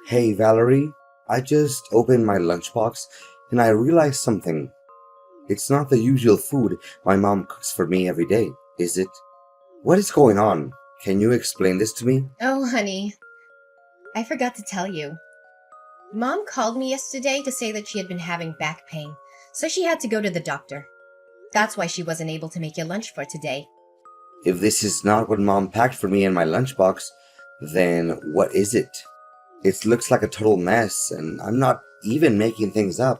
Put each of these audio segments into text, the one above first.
Hey Valerie, I just opened my lunchbox and I realized something. It's not the usual food my mom cooks for me every day, is it? What is going on? Can you explain this to me? Oh, honey, I forgot to tell you. Mom called me yesterday to say that she had been having back pain, so she had to go to the doctor. That's why she wasn't able to make your lunch for today. If this is not what mom packed for me in my lunchbox, then what is it? It looks like a total mess and I'm not even making things up.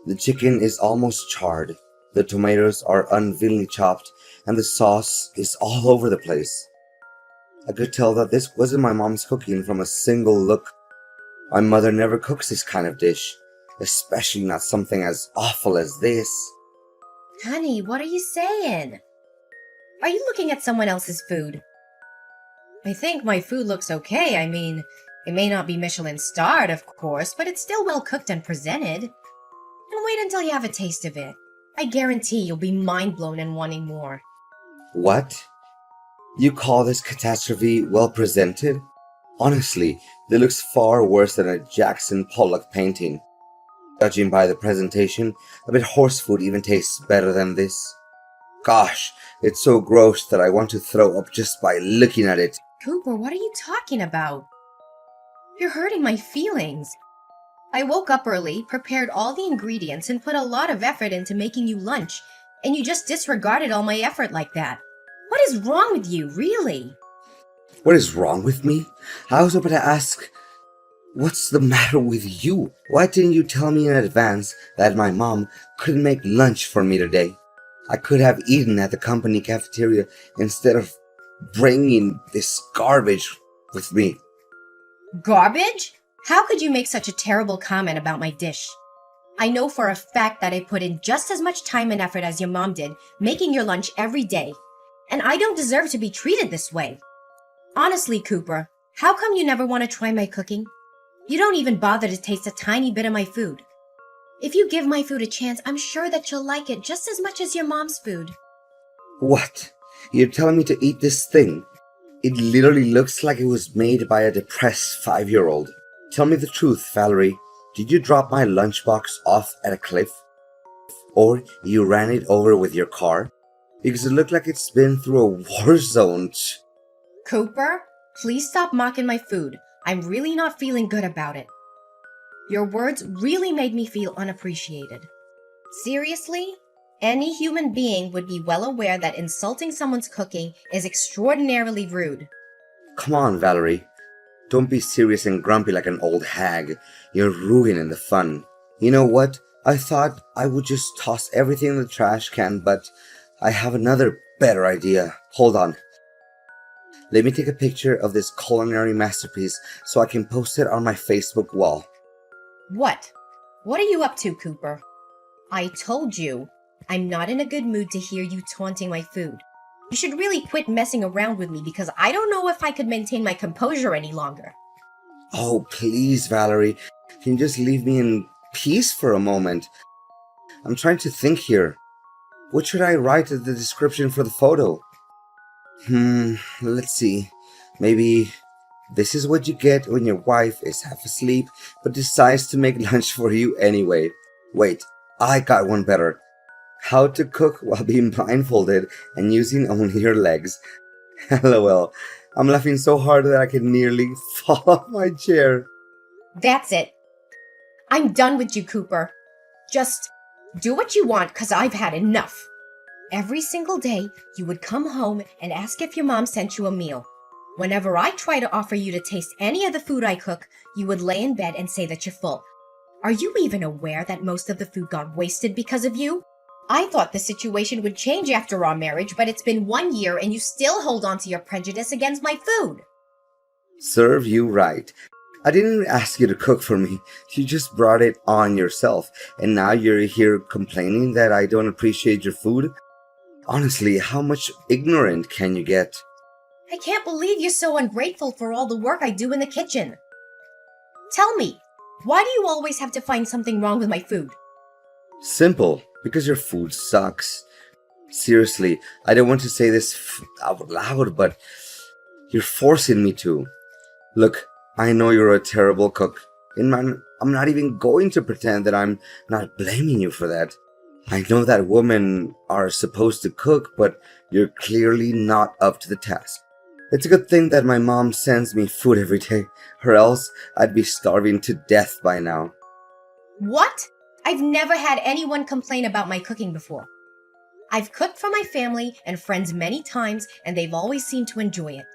The chicken is almost charred, the tomatoes are unwillingly chopped, and the sauce is all over the place. I could tell that this wasn't my mom's cooking from a single look. My mother never cooks this kind of dish, especially not something as awful as this. Honey, what are you saying? Are you looking at someone else's food? I think my food looks okay. I mean, it may not be Michelin starred, of course, but it's still well cooked and presented. And wait until you have a taste of it. I guarantee you'll be mind blown and wanting more. What? You call this catastrophe well presented? Honestly, it looks far worse than a Jackson Pollock painting. Judging by the presentation, I bet horse food even tastes better than this. Gosh, it's so gross that I want to throw up just by looking at it. Cooper, what are you talking about? You're hurting my feelings. I woke up early, prepared all the ingredients, and put a lot of effort into making you lunch, and you just disregarded all my effort like that. What is wrong with you, really? What is wrong with me? I was about to ask, what's the matter with you? Why didn't you tell me in advance that my mom couldn't make lunch for me today? I could have eaten at the company cafeteria instead of bringing this garbage with me. Garbage? How could you make such a terrible comment about my dish? I know for a fact that I put in just as much time and effort as your mom did, making your lunch every day. And I don't deserve to be treated this way. Honestly, Cooper, how come you never want to try my cooking? You don't even bother to taste a tiny bit of my food. If you give my food a chance, I'm sure that you'll like it just as much as your mom's food. What? You're telling me to eat this thing? It literally looks like it was made by a depressed 5-year-old. Tell me the truth, Valerie. Did you drop my lunchbox off at a cliff? Or you ran it over with your car? Because it looked like it's been through a war zone. Cooper, please stop mocking my food. I'm really not feeling good about it. Your words really made me feel unappreciated. Seriously? Any human being would be well aware that insulting someone's cooking is extraordinarily rude. Come on, Valerie. Don't be serious and grumpy like an old hag. You're ruining the fun. You know what? I thought I would just toss everything in the trash can, but I have another better idea. Hold on. Let me take a picture of this culinary masterpiece so I can post it on my Facebook wall. What? What are you up to, Cooper? I told you, I'm not in a good mood to hear you taunting my food. You should really quit messing around with me because I don't know if I could maintain my composure any longer. Oh, please, Valerie. Can you just leave me in peace for a moment? I'm trying to think here. What should I write as the description for the photo? Let's see. Maybe this is what you get when your wife is half asleep but decides to make lunch for you anyway. Wait, I got one better. How to cook while being blindfolded and using only your legs. LOL. I'm laughing so hard that I can nearly fall off my chair. That's it. I'm done with you, Cooper. Just do what you want because I've had enough. Every single day, you would come home and ask if your mom sent you a meal. Whenever I try to offer you to taste any of the food I cook, you would lay in bed and say that you're full. Are you even aware that most of the food got wasted because of you? I thought the situation would change after our marriage, but it's been 1 year and you still hold on to your prejudice against my food. Serve you right. I didn't even ask you to cook for me. You just brought it on yourself. And now you're here complaining that I don't appreciate your food? Honestly, how much ignorant can you get? I can't believe you're so ungrateful for all the work I do in the kitchen. Tell me, why do you always have to find something wrong with my food? Simple, because your food sucks. Seriously, I don't want to say this out loud, but you're forcing me to. Look, I know you're a terrible cook, and I'm not even going to pretend that I'm not blaming you for that. I know that women are supposed to cook, but you're clearly not up to the task. It's a good thing that my mom sends me food every day, or else I'd be starving to death by now. What? I've never had anyone complain about my cooking before. I've cooked for my family and friends many times, and they've always seemed to enjoy it.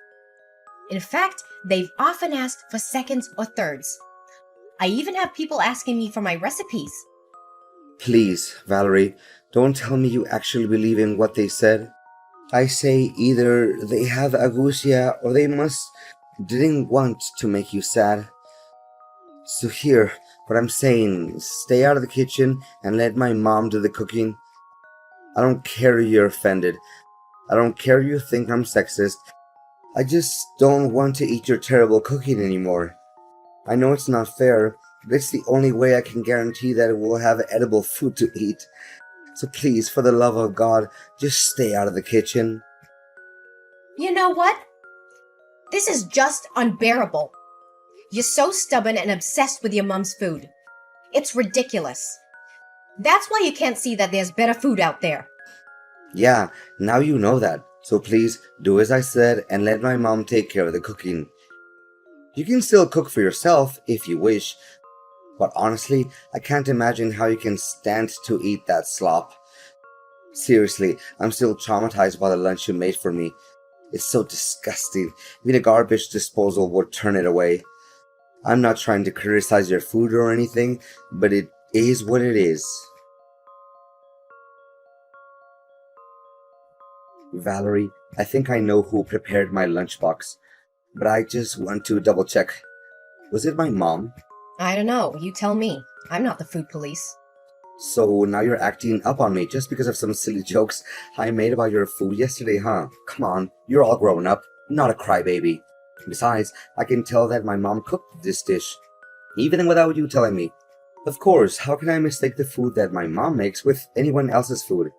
In fact, they've often asked for seconds or thirds. I even have people asking me for my recipes. Please, Valerie, don't tell me you actually believe in what they said. I say either they have agousia or they didn't want to make you sad. So here, what I'm saying, stay out of the kitchen and let my mom do the cooking. I don't care you're offended. I don't care you think I'm sexist. I just don't want to eat your terrible cooking anymore. I know it's not fair, but it's the only way I can guarantee that we'll have edible food to eat. So please, for the love of God, just stay out of the kitchen. You know what? This is just unbearable. You're so stubborn and obsessed with your mom's food. It's ridiculous. That's why you can't see that there's better food out there. Yeah, now you know that. So please, do as I said and let my mom take care of the cooking. You can still cook for yourself if you wish, but honestly, I can't imagine how you can stand to eat that slop. Seriously, I'm still traumatized by the lunch you made for me. It's so disgusting. Even a garbage disposal would turn it away. I'm not trying to criticize your food or anything, but it is what it is. Valerie, I think I know who prepared my lunchbox, but I just want to double check. Was it my mom? I don't know. You tell me. I'm not the food police. So now you're acting up on me just because of some silly jokes I made about your food yesterday, huh? Come on, you're all grown up, not a crybaby. Besides, I can tell that my mom cooked this dish, even without you telling me. Of course, how can I mistake the food that my mom makes with anyone else's food?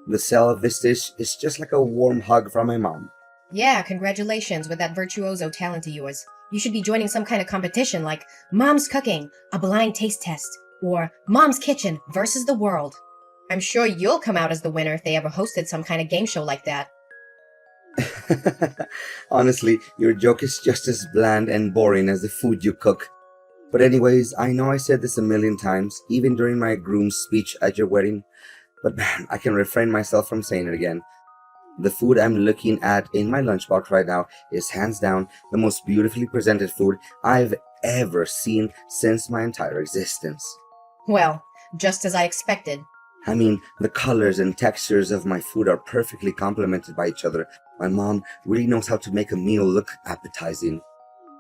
The smell of this dish is just like a warm hug from my mom. Yeah, congratulations with that virtuoso talent of yours. You should be joining some kind of competition like Mom's Cooking, a blind taste test, or Mom's Kitchen versus the world. I'm sure you'll come out as the winner if they ever hosted some kind of game show like that. Honestly, your joke is just as bland and boring as the food you cook. But anyways, I know I said this a million times, even during my groom's speech at your wedding, but man, I can refrain myself from saying it again. The food I'm looking at in my lunchbox right now is hands down the most beautifully presented food I've ever seen since my entire existence. Well, just as I expected. I mean, the colors and textures of my food are perfectly complemented by each other. My mom really knows how to make a meal look appetizing.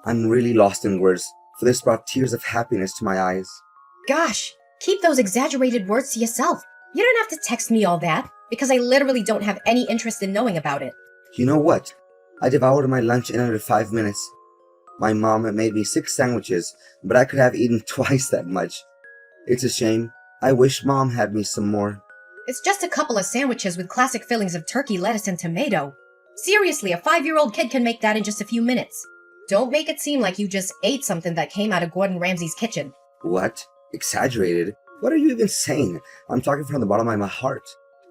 I'm really lost in words, for this brought tears of happiness to my eyes. Gosh, keep those exaggerated words to yourself. You don't have to text me all that, because I literally don't have any interest in knowing about it. You know what? I devoured my lunch in under 5 minutes. My mom made me 6 sandwiches, but I could have eaten twice that much. It's a shame. I wish Mom had me some more. It's just a couple of sandwiches with classic fillings of turkey, lettuce, and tomato. Seriously, a 5-year-old kid can make that in just a few minutes. Don't make it seem like you just ate something that came out of Gordon Ramsay's kitchen. What? Exaggerated? What are you even saying? I'm talking from the bottom of my heart.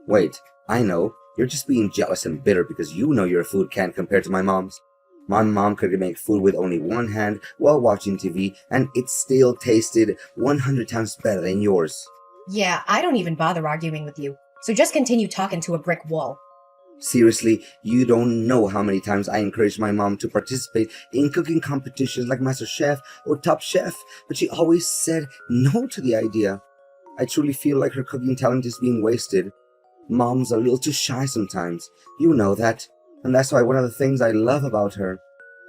Wait, I know. You're just being jealous and bitter because you know your food can't compare to my mom's. My mom could make food with only one hand while watching TV, and it still tasted 100 times better than yours. Yeah, I don't even bother arguing with you. So just continue talking to a brick wall. Seriously, you don't know how many times I encouraged my mom to participate in cooking competitions like Master Chef or Top Chef, but she always said no to the idea. I truly feel like her cooking talent is being wasted. Mom's a little too shy sometimes. You know that. And that's why one of the things I love about her.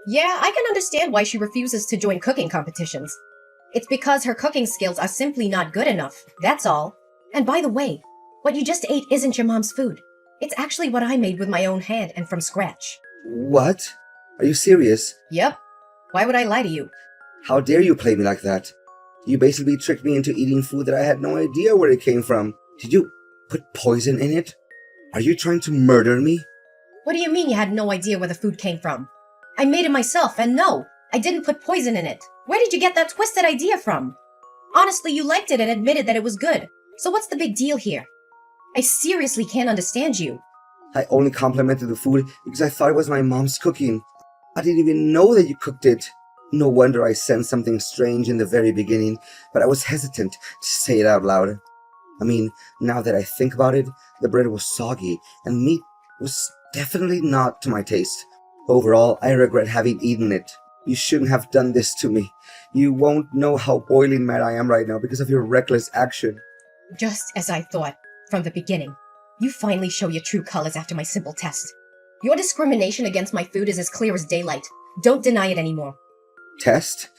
Yeah, I can understand why she refuses to join cooking competitions. It's because her cooking skills are simply not good enough, that's all. And by the way, what you just ate isn't your mom's food. It's actually what I made with my own hand and from scratch. What? Are you serious? Yep. Why would I lie to you? How dare you play me like that? You basically tricked me into eating food that I had no idea where it came from. Did you put poison in it? Are you trying to murder me? What do you mean you had no idea where the food came from? I made it myself, and no, I didn't put poison in it. Where did you get that twisted idea from? Honestly, you liked it and admitted that it was good. So what's the big deal here? I seriously can't understand you. I only complimented the food because I thought it was my mom's cooking. I didn't even know that you cooked it. No wonder I sensed something strange in the very beginning, but I was hesitant to say it out loud. I mean, now that I think about it, the bread was soggy, and meat was definitely not to my taste. Overall, I regret having eaten it. You shouldn't have done this to me. You won't know how boiling mad I am right now because of your reckless action. Just as I thought, from the beginning. You finally show your true colors after my simple test. Your discrimination against my food is as clear as daylight. Don't deny it anymore. Test?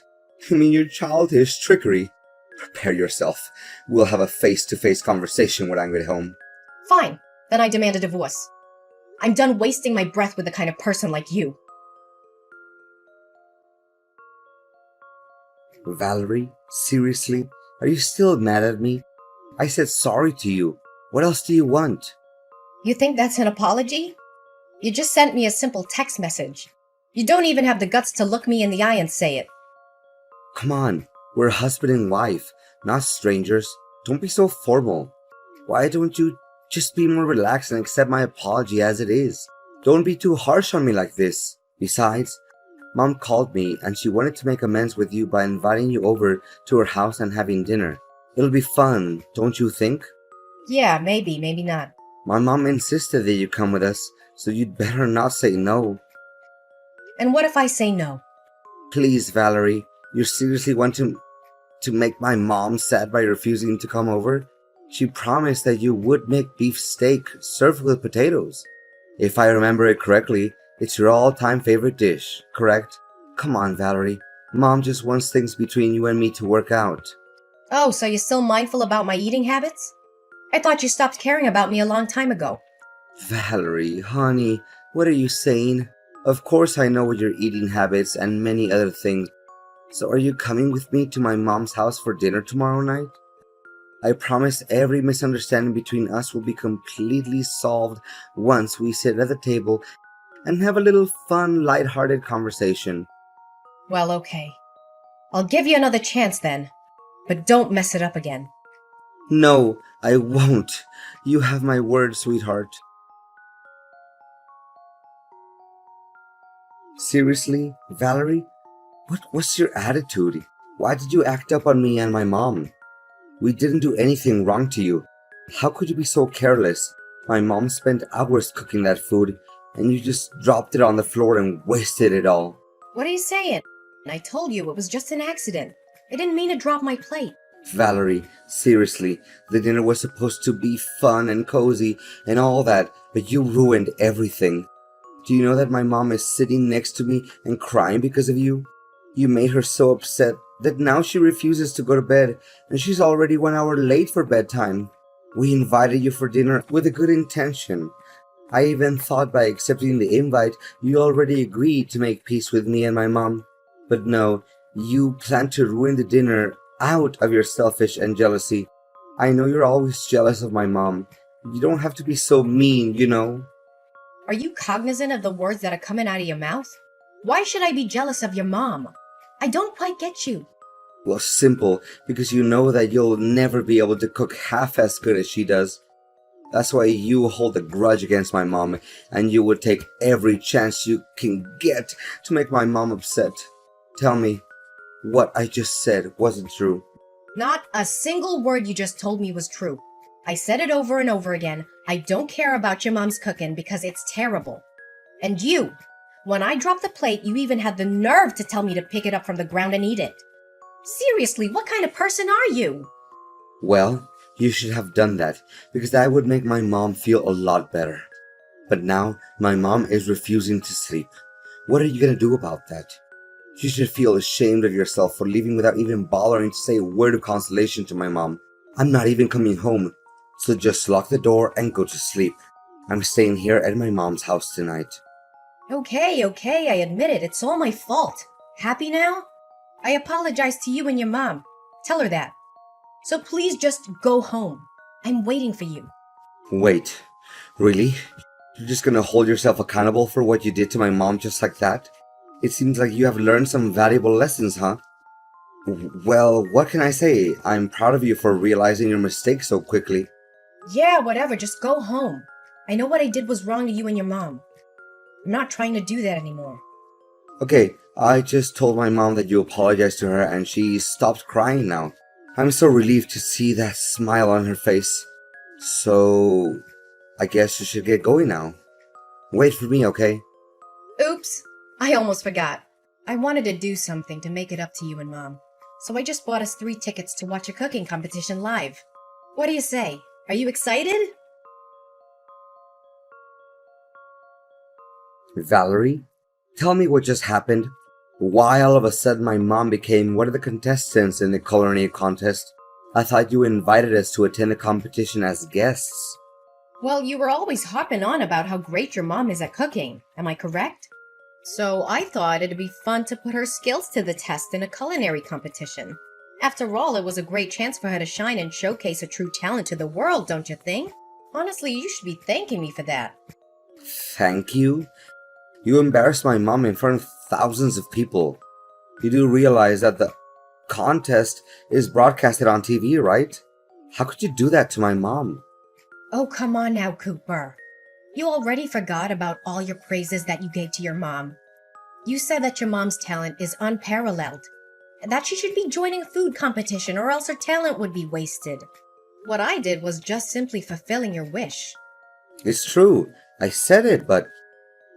You mean your childish trickery? Prepare yourself. We'll have a face-to-face conversation when I get home. Fine, then I demand a divorce. I'm done wasting my breath with the kind of person like you. Valerie, seriously? Are you still mad at me? I said sorry to you. What else do you want? You think that's an apology? You just sent me a simple text message. You don't even have the guts to look me in the eye and say it. Come on, we're husband and wife, not strangers. Don't be so formal. Why don't you just be more relaxed and accept my apology as it is? Don't be too harsh on me like this. Besides, Mom called me and she wanted to make amends with you by inviting you over to her house and having dinner. It'll be fun, don't you think? Yeah, maybe not. My mom insisted that you come with us, so you'd better not say no. And what if I say no? Please, Valerie, you seriously want to make my mom sad by refusing to come over? She promised that you would make beef steak served with potatoes. If I remember it correctly, it's your all-time favorite dish, correct? Come on, Valerie. Mom just wants things between you and me to work out. Oh, so you're still mindful about my eating habits? I thought you stopped caring about me a long time ago. Valerie, honey, what are you saying? Of course I know your eating habits and many other things. So are you coming with me to my mom's house for dinner tomorrow night? I promise every misunderstanding between us will be completely solved once we sit at the table and have a little fun, light-hearted conversation. Well, okay. I'll give you another chance then. But don't mess it up again. No, I won't. You have my word, sweetheart. Seriously, Valerie? What was your attitude? Why did you act up on me and my mom? We didn't do anything wrong to you. How could you be so careless? My mom spent hours cooking that food, and you just dropped it on the floor and wasted it all. What are you saying? I told you it was just an accident. I didn't mean to drop my plate. Valerie, seriously, the dinner was supposed to be fun and cozy and all that, but you ruined everything. Do you know that my mom is sitting next to me and crying because of you? You made her so upset that now she refuses to go to bed, and she's already 1 hour late for bedtime. We invited you for dinner with a good intention. I even thought by accepting the invite, you already agreed to make peace with me and my mom. But no, you plan to ruin the dinner out of your selfish and jealousy. I know you're always jealous of my mom. You don't have to be so mean, you know. Are you cognizant of the words that are coming out of your mouth? Why should I be jealous of your mom? I don't quite get you. Well, simple, because you know that you'll never be able to cook half as good as she does. That's why you hold a grudge against my mom, and you would take every chance you can get to make my mom upset. Tell me, what I just said wasn't true. Not a single word you just told me was true. I said it over and over again. I don't care about your mom's cooking because it's terrible. And you, when I dropped the plate, you even had the nerve to tell me to pick it up from the ground and eat it. Seriously, what kind of person are you? Well, you should have done that, because that would make my mom feel a lot better. But now, my mom is refusing to sleep. What are you gonna do about that? You should feel ashamed of yourself for leaving without even bothering to say a word of consolation to my mom. I'm not even coming home, so just lock the door and go to sleep. I'm staying here at my mom's house tonight. Okay, I admit it. It's all my fault. Happy now? I apologize to you and your mom. Tell her that. So please just go home. I'm waiting for you. Wait, really? You're just gonna hold yourself accountable for what you did to my mom just like that? It seems like you have learned some valuable lessons, huh? Well, what can I say? I'm proud of you for realizing your mistake so quickly. Yeah, whatever, just go home. I know what I did was wrong to you and your mom. I'm not trying to do that anymore. Okay, I just told my mom that you apologized to her and she stopped crying now. I'm so relieved to see that smile on her face. So, I guess you should get going now. Wait for me, okay? Oops, I almost forgot. I wanted to do something to make it up to you and Mom. So I just bought us 3 tickets to watch a cooking competition live. What do you say? Are you excited? Valerie, tell me what just happened. Why all of a sudden my mom became one of the contestants in the culinary contest? I thought you invited us to attend the competition as guests. Well, you were always hopping on about how great your mom is at cooking. Am I correct? So I thought it'd be fun to put her skills to the test in a culinary competition. After all, it was a great chance for her to shine and showcase her true talent to the world, don't you think? Honestly, you should be thanking me for that. Thank you? You embarrassed my mom in front of thousands of people. You do realize that the contest is broadcasted on TV, right? How could you do that to my mom? Oh, come on now, Cooper. You already forgot about all your praises that you gave to your mom. You said that your mom's talent is unparalleled, and that she should be joining a food competition or else her talent would be wasted. What I did was just simply fulfilling your wish. It's true. I said it, but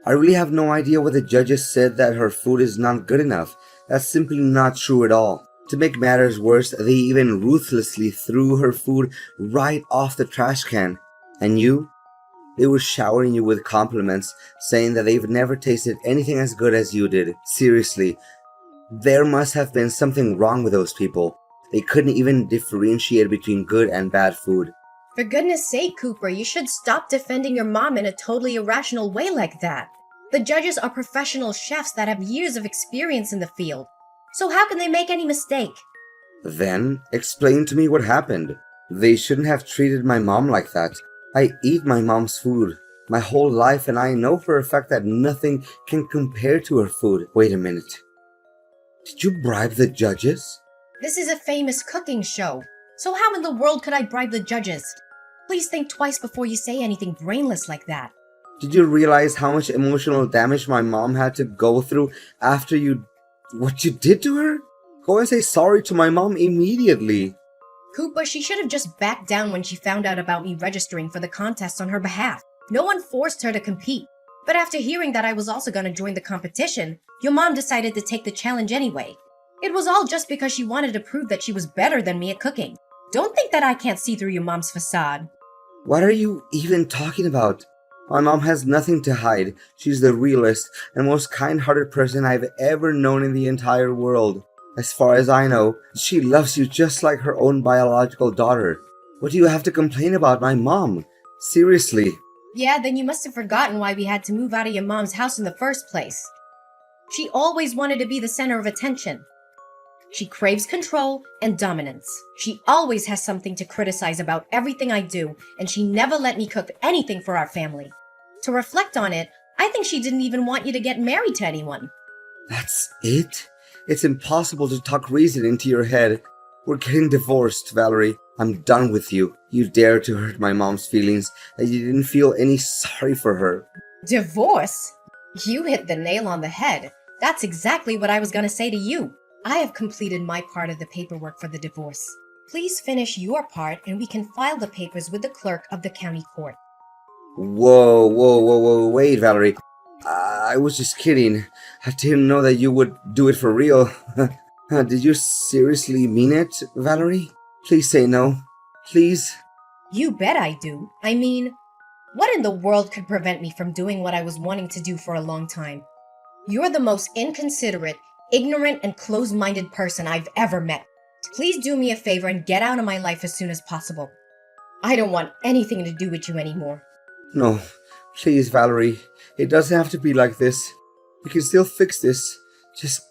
I really have no idea what the judges said that her food is not good enough. That's simply not true at all. To make matters worse, they even ruthlessly threw her food right off the trash can. And you? They were showering you with compliments, saying that they've never tasted anything as good as you did. Seriously, there must have been something wrong with those people. They couldn't even differentiate between good and bad food. For goodness sake, Cooper, you should stop defending your mom in a totally irrational way like that. The judges are professional chefs that have years of experience in the field. So how can they make any mistake? Then, explain to me what happened. They shouldn't have treated my mom like that. I eat my mom's food my whole life, and I know for a fact that nothing can compare to her food. Wait a minute. Did you bribe the judges? This is a famous cooking show. So how in the world could I bribe the judges? Please think twice before you say anything brainless like that. Did you realize how much emotional damage my mom had to go through after what you did to her? Go and say sorry to my mom immediately. Cooper, she should have just backed down when she found out about me registering for the contest on her behalf. No one forced her to compete. But after hearing that I was also going to join the competition, your mom decided to take the challenge anyway. It was all just because she wanted to prove that she was better than me at cooking. Don't think that I can't see through your mom's facade. What are you even talking about? My mom has nothing to hide. She's the realest and most kind-hearted person I've ever known in the entire world. As far as I know, she loves you just like her own biological daughter. What do you have to complain about my mom? Seriously. Yeah, then you must have forgotten why we had to move out of your mom's house in the first place. She always wanted to be the center of attention. She craves control and dominance. She always has something to criticize about everything I do, and she never let me cook anything for our family. To reflect on it, I think she didn't even want you to get married to anyone. That's it? It's impossible to talk reason into your head. We're getting divorced, Valerie. I'm done with you. You dare to hurt my mom's feelings, and you didn't feel any sorry for her. Divorce? You hit the nail on the head. That's exactly what I was going to say to you. I have completed my part of the paperwork for the divorce. Please finish your part and we can file the papers with the clerk of the county court. Whoa, wait, Valerie. I was just kidding. I didn't know that you would do it for real. Did you seriously mean it, Valerie? Please say no. Please? You bet I do. I mean, what in the world could prevent me from doing what I was wanting to do for a long time? You're the most inconsiderate, ignorant, and closed-minded person I've ever met. Please do me a favor and get out of my life as soon as possible. I don't want anything to do with you anymore. No, please, Valerie. It doesn't have to be like this. We can still fix this. Just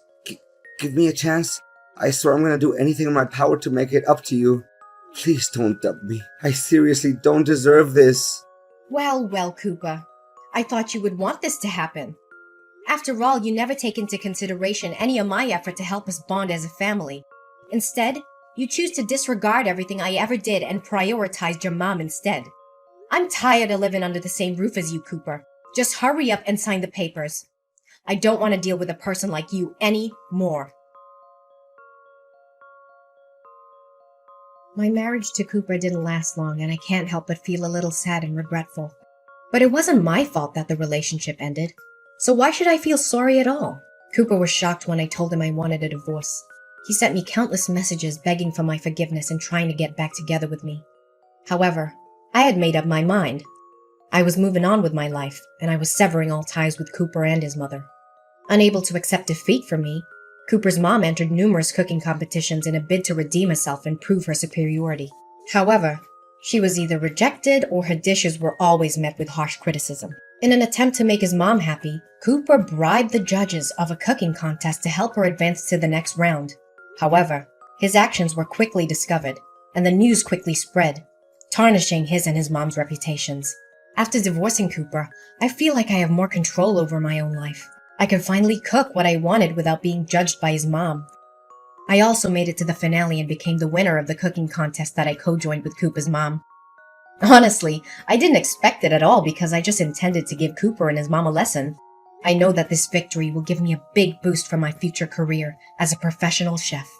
give me a chance. I swear I'm gonna do anything in my power to make it up to you. Please don't dump me. I seriously don't deserve this. Well, Cooper. I thought you would want this to happen. After all, you never take into consideration any of my effort to help us bond as a family. Instead, you choose to disregard everything I ever did and prioritized your mom instead. I'm tired of living under the same roof as you, Cooper. Just hurry up and sign the papers. I don't want to deal with a person like you anymore. My marriage to Cooper didn't last long, and I can't help but feel a little sad and regretful. But it wasn't my fault that the relationship ended. So why should I feel sorry at all? Cooper was shocked when I told him I wanted a divorce. He sent me countless messages begging for my forgiveness and trying to get back together with me. However, I had made up my mind. I was moving on with my life, and I was severing all ties with Cooper and his mother. Unable to accept defeat from me, Cooper's mom entered numerous cooking competitions in a bid to redeem herself and prove her superiority. However, she was either rejected or her dishes were always met with harsh criticism. In an attempt to make his mom happy, Cooper bribed the judges of a cooking contest to help her advance to the next round. However, his actions were quickly discovered, and the news quickly spread, tarnishing his and his mom's reputations. After divorcing Cooper, I feel like I have more control over my own life. I can finally cook what I wanted without being judged by his mom. I also made it to the finale and became the winner of the cooking contest that I co-joined with Cooper's mom. Honestly, I didn't expect it at all because I just intended to give Cooper and his mom a lesson. I know that this victory will give me a big boost for my future career as a professional chef.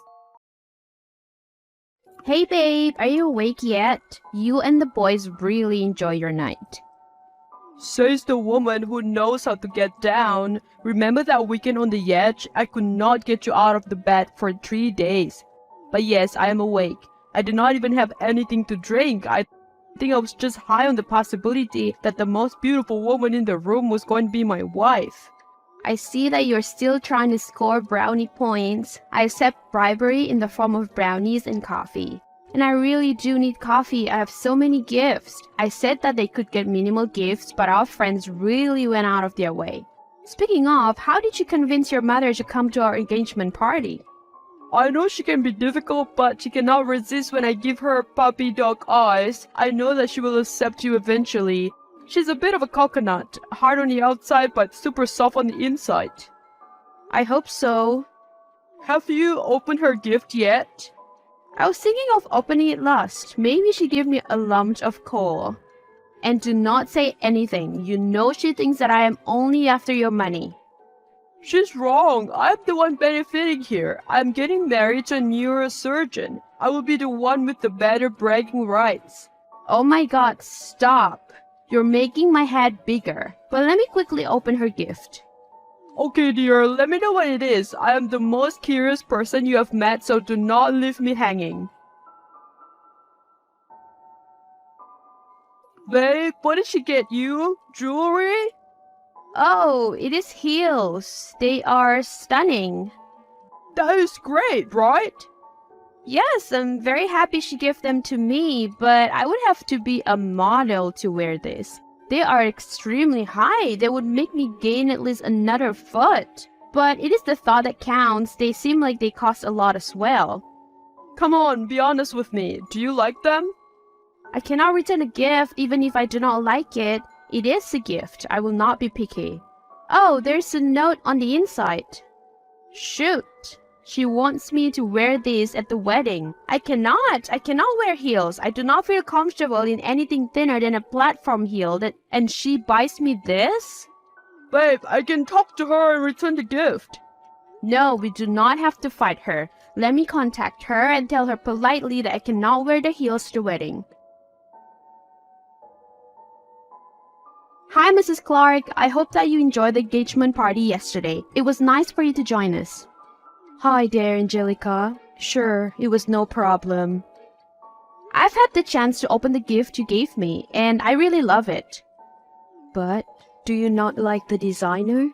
Hey babe, are you awake yet? You and the boys really enjoy your night. Says the woman who knows how to get down. Remember that weekend on the edge? I could not get you out of the bed for 3 days. But yes, I am awake. I did not even have anything to drink. I think I was just high on the possibility that the most beautiful woman in the room was going to be my wife. I see that you're still trying to score brownie points. I accept bribery in the form of brownies and coffee. And I really do need coffee. I have so many gifts. I said that they could get minimal gifts, but our friends really went out of their way. Speaking of, how did you convince your mother to come to our engagement party? I know she can be difficult, but she cannot resist when I give her puppy dog eyes. I know that she will accept you eventually. She's a bit of a coconut, hard on the outside but super soft on the inside. I hope so. Have you opened her gift yet? I was thinking of opening it last. Maybe she gave me a lump of coal. And do not say anything. You know she thinks that I am only after your money. She's wrong. I'm the one benefiting here. I'm getting married to a neurosurgeon. I will be the one with the better bragging rights. Oh my god, stop. You're making my head bigger. But let me quickly open her gift. Okay, dear, let me know what it is. I am the most curious person you have met, so do not leave me hanging. Babe, what did she get you? Jewelry? Oh, it is heels. They are stunning. That is great, right? Yes, I'm very happy she gave them to me, but I would have to be a model to wear this. They are extremely high. They would make me gain at least another foot. But it is the thought that counts. They seem like they cost a lot as well. Come on, be honest with me. Do you like them? I cannot return a gift even if I do not like it. It is a gift. I will not be picky. Oh, there's a note on the inside. Shoot. She wants me to wear this at the wedding. I cannot wear heels. I do not feel comfortable in anything thinner than a platform heel and she buys me this? Babe, I can talk to her and return the gift. No, we do not have to fight her. Let me contact her and tell her politely that I cannot wear the heels to the wedding. Hi, Mrs. Clark. I hope that you enjoyed the engagement party yesterday. It was nice for you to join us. Hi there, Angelica. Sure, it was no problem. I've had the chance to open the gift you gave me, and I really love it. But, do you not like the designer?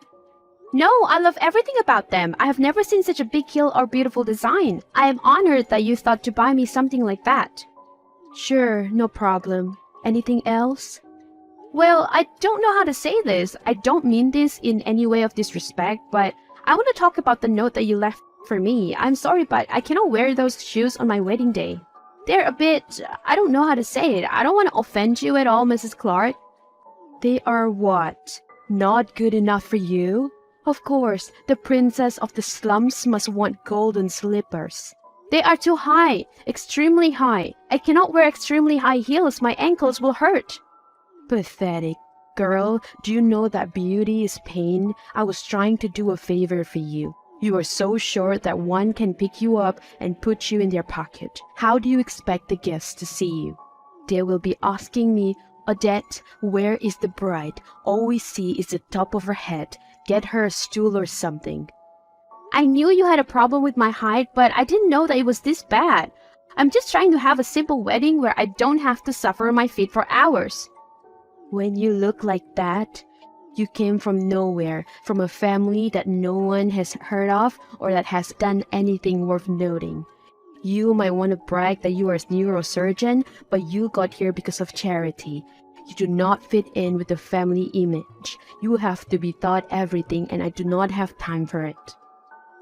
No, I love everything about them. I have never seen such a big heel or beautiful design. I am honored that you thought to buy me something like that. Sure, no problem. Anything else? Well, I don't know how to say this. I don't mean this in any way of disrespect, but I want to talk about the note that you left for me. I'm sorry, but I cannot wear those shoes on my wedding day. They're a bit... I don't know how to say it. I don't want to offend you at all, Mrs. Clark. They are what? Not good enough for you? Of course, the princess of the slums must want golden slippers. They are too high, extremely high. I cannot wear extremely high heels, my ankles will hurt. Pathetic. Girl, do you know that beauty is pain? I was trying to do a favor for you. You are so short that one can pick you up and put you in their pocket. How do you expect the guests to see you? They will be asking me, Odette, where is the bride? All we see is the top of her head. Get her a stool or something. I knew you had a problem with my height, but I didn't know that it was this bad. I'm just trying to have a simple wedding where I don't have to suffer my feet for hours. When you look like that, you came from nowhere, from a family that no one has heard of or that has done anything worth noting. You might want to brag that you are a neurosurgeon, but you got here because of charity. You do not fit in with the family image. You have to be taught everything, and I do not have time for it.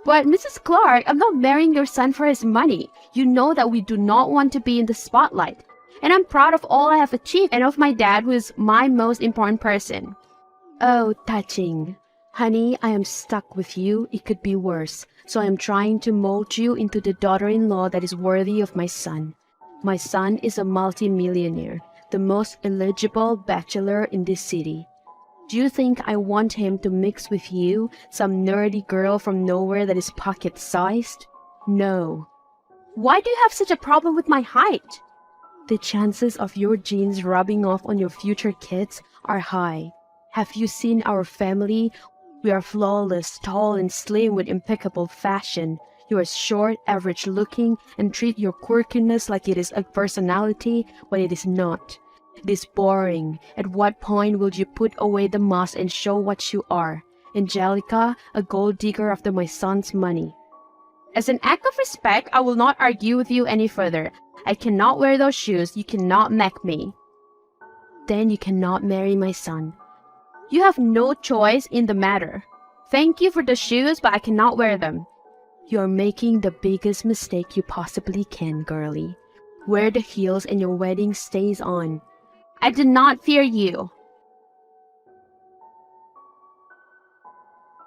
But Mrs. Clark, I'm not marrying your son for his money. You know that we do not want to be in the spotlight. And I'm proud of all I have achieved and of my dad, who is my most important person. Oh, touching. Honey, I am stuck with you. It could be worse. So I am trying to mold you into the daughter-in-law that is worthy of my son. My son is a multi-millionaire, the most eligible bachelor in this city. Do you think I want him to mix with you, some nerdy girl from nowhere that is pocket-sized? No. Why do you have such a problem with my height? The chances of your genes rubbing off on your future kids are high. Have you seen our family? We are flawless, tall and slim with impeccable fashion. You are short, average looking, and treat your quirkiness like it is a personality when it is not. It is boring. At what point will you put away the mask and show what you are? Angelica, a gold digger after my son's money. As an act of respect, I will not argue with you any further. I cannot wear those shoes. You cannot make me. Then you cannot marry my son. You have no choice in the matter. Thank you for the shoes, but I cannot wear them. You are making the biggest mistake you possibly can, girlie. Wear the heels and your wedding stays on. I did not fear you.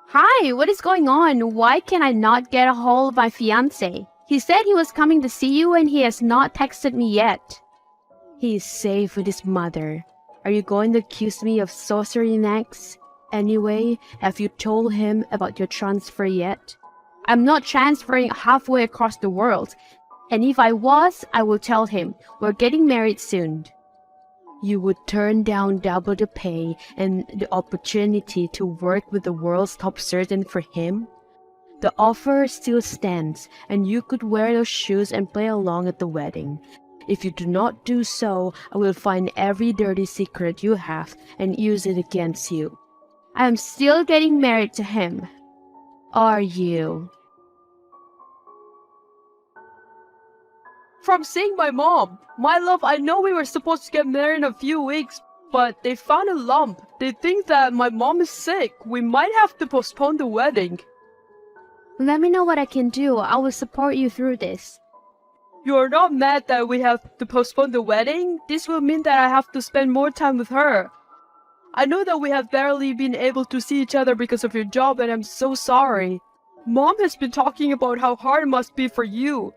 Hi, what is going on? Why can I not get a hold of my fiancé? He said he was coming to see you and he has not texted me yet. He is safe with his mother. Are you going to accuse me of sorcery next? Anyway, have you told him about your transfer yet? I'm not transferring halfway across the world. And if I was, I will tell him. We're getting married soon. You would turn down double the pay and the opportunity to work with the world's top surgeon for him? The offer still stands, and you could wear those shoes and play along at the wedding. If you do not do so, I will find every dirty secret you have and use it against you. I am still getting married to him. Are you? From seeing my mom. My love, I know we were supposed to get married in a few weeks, but they found a lump. They think that my mom is sick. We might have to postpone the wedding. Let me know what I can do. I will support you through this. You're not mad that we have to postpone the wedding? This will mean that I have to spend more time with her. I know that we have barely been able to see each other because of your job, and I'm so sorry. Mom has been talking about how hard it must be for you.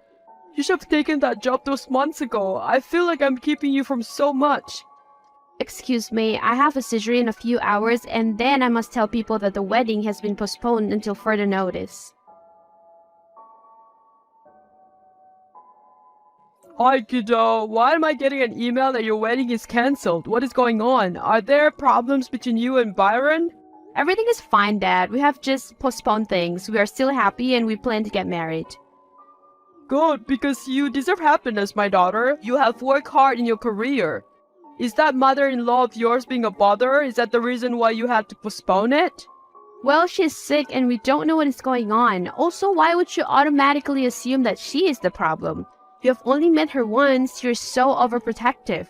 You should have taken that job those months ago. I feel like I'm keeping you from so much. Excuse me, I have a surgery in a few hours, and then I must tell people that the wedding has been postponed until further notice. Hi kiddo, why am I getting an email that your wedding is cancelled? What is going on? Are there problems between you and Byron? Everything is fine, Dad. We have just postponed things. We are still happy and we plan to get married. Good, because you deserve happiness, my daughter. You have worked hard in your career. Is that mother-in-law of yours being a bother? Is that the reason why you had to postpone it? Well, she's sick and we don't know what is going on. Also, why would you automatically assume that she is the problem? You have only met her once. You're so overprotective.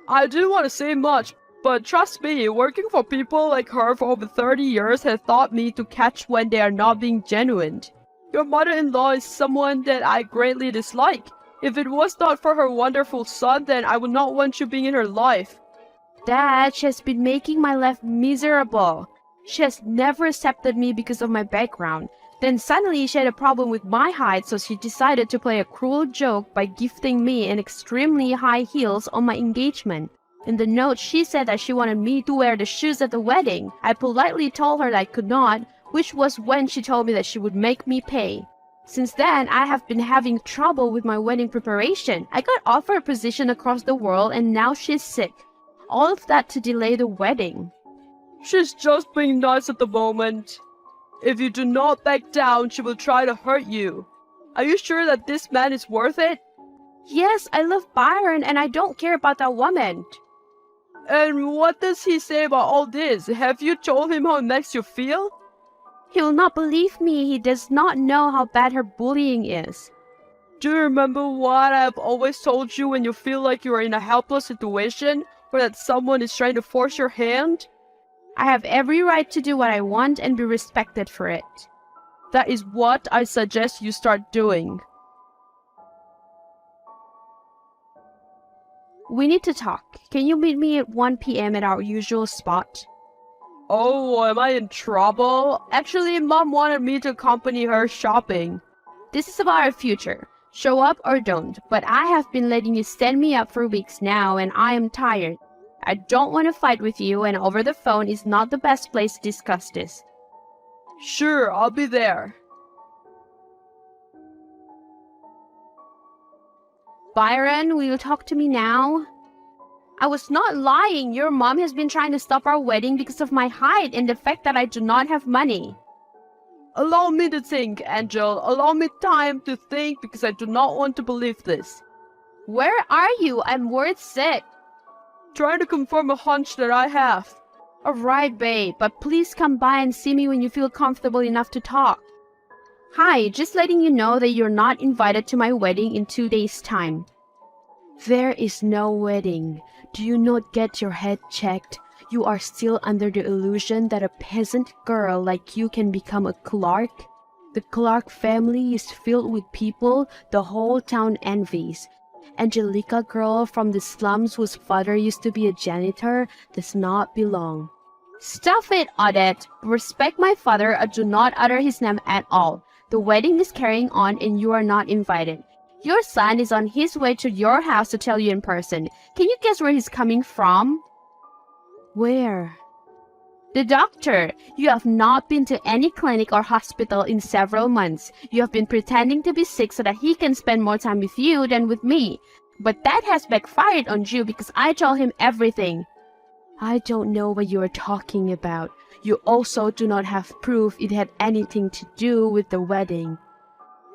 I didn't want to say much, but trust me, working for people like her for over 30 years has taught me to catch when they are not being genuine. Your mother-in-law is someone that I greatly dislike. If it was not for her wonderful son, then I would not want you being in her life. Dad, she has been making my life miserable. She has never accepted me because of my background. Then suddenly she had a problem with my height, so she decided to play a cruel joke by gifting me an extremely high heels on my engagement. In the note, she said that she wanted me to wear the shoes at the wedding. I politely told her that I could not, which was when she told me that she would make me pay. Since then, I have been having trouble with my wedding preparation. I got offered a position across the world and now she's sick. All of that to delay the wedding. She's just being nice at the moment. If you do not back down, she will try to hurt you. Are you sure that this man is worth it? Yes, I love Byron and I don't care about that woman. And what does he say about all this? Have you told him how it makes you feel? He will not believe me. He does not know how bad her bullying is. Do you remember what I have always told you when you feel like you are in a helpless situation or that someone is trying to force your hand? I have every right to do what I want and be respected for it. That is what I suggest you start doing. We need to talk. Can you meet me at 1 p.m. at our usual spot? Oh, am I in trouble? Actually, Mom wanted me to accompany her shopping. This is about our future. Show up or don't, but I have been letting you stand me up for weeks now and I am tired. I don't want to fight with you and over the phone is not the best place to discuss this. Sure, I'll be there. Byron, will you talk to me now? I was not lying. Your mom has been trying to stop our wedding because of my height and the fact that I do not have money. Allow me to think, Angel. Allow me time to think because I do not want to believe this. Where are you? I'm worried sick. Trying to confirm a hunch that I have. Alright, babe, but please come by and see me when you feel comfortable enough to talk. Hi, just letting you know that you're not invited to my wedding in 2 days' time. There is no wedding. Do you not get your head checked? You are still under the illusion that a peasant girl like you can become a Clark? The Clark family is filled with people the whole town envies. Angelica girl from the slums whose father used to be a janitor does not belong. Stop it, Odette. Respect my father or do not utter his name at all. The wedding is carrying on and you are not invited. Your son is on his way to your house to tell you in person. Can you guess where he's coming from? Where? The doctor. You have not been to any clinic or hospital in several months. You have been pretending to be sick so that he can spend more time with you than with me. But that has backfired on you because I told him everything. I don't know what you are talking about. You also do not have proof it had anything to do with the wedding.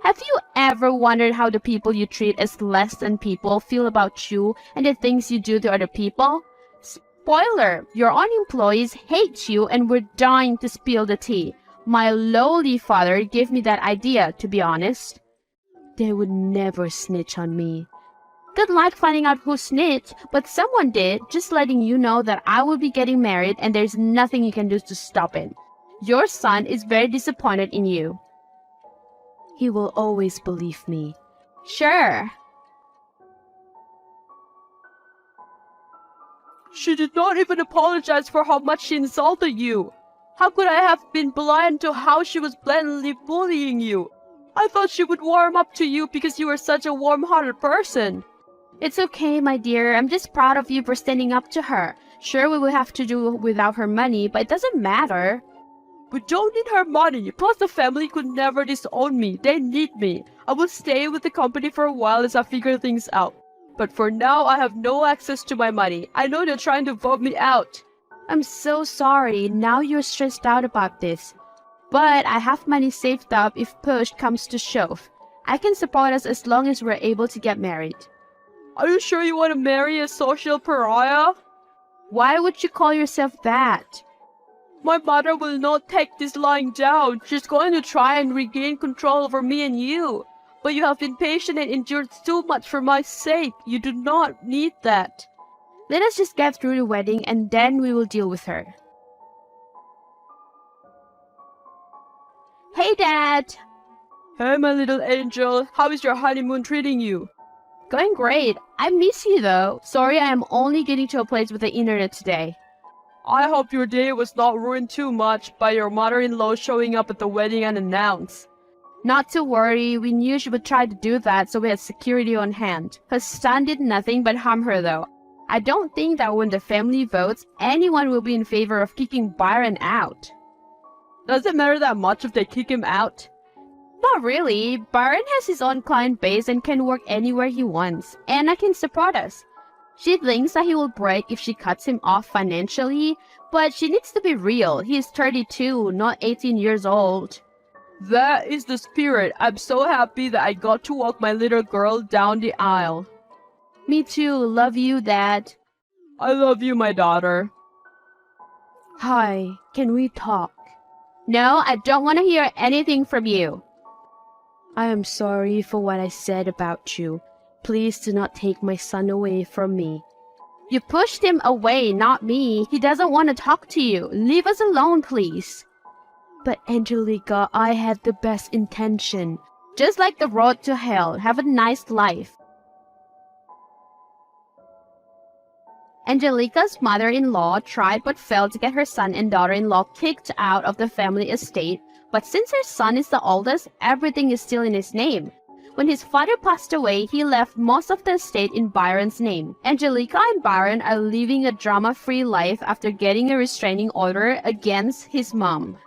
Have you ever wondered how the people you treat as less than people feel about you and the things you do to other people? Spoiler, your own employees hate you and we're dying to spill the tea. My lowly father gave me that idea, to be honest. They would never snitch on me. Good luck finding out who snitched, but someone did, just letting you know that I will be getting married and there's nothing you can do to stop it. Your son is very disappointed in you. He will always believe me. Sure. She did not even apologize for how much she insulted you. How could I have been blind to how she was blatantly bullying you? I thought she would warm up to you because you were such a warm-hearted person. It's okay, my dear. I'm just proud of you for standing up to her. Sure, we will have to do without her money, but it doesn't matter. We don't need her money. Plus, the family could never disown me. They need me. I will stay with the company for a while as I figure things out. But for now, I have no access to my money. I know they're trying to vote me out. I'm so sorry. Now you're stressed out about this. But I have money saved up if push comes to shove. I can support us as long as we're able to get married. Are you sure you want to marry a social pariah? Why would you call yourself that? My mother will not take this lying down. She's going to try and regain control over me and you. But you have been patient and endured too much for my sake. You do not need that. Let us just get through the wedding and then we will deal with her. Hey, Dad! Hey, my little angel. How is your honeymoon treating you? Going great. I miss you though. Sorry I am only getting to a place with the internet today. I hope your day was not ruined too much by your mother-in-law showing up at the wedding unannounced. Not to worry, we knew she would try to do that, so we had security on hand. Her son did nothing but harm her though. I don't think that when the family votes, anyone will be in favor of kicking Byron out. Does it matter that much if they kick him out? Not really. Byron has his own client base and can work anywhere he wants. Anna can support us. She thinks that he will break if she cuts him off financially, but she needs to be real. He is 32, not 18 years old. That is the spirit. I'm so happy that I got to walk my little girl down the aisle. Me too. Love you, Dad. I love you, my daughter. Hi, can we talk? No, I don't want to hear anything from you. I am sorry for what I said about you. Please do not take my son away from me. You pushed him away, not me. He doesn't want to talk to you. Leave us alone, please. But Angelica, I had the best intention. Just like the road to hell. Have a nice life. Angelica's mother-in-law tried but failed to get her son and daughter-in-law kicked out of the family estate, but since her son is the oldest, everything is still in his name. When his father passed away, he left most of the estate in Byron's name. Angelica and Byron are living a drama-free life after getting a restraining order against his mom.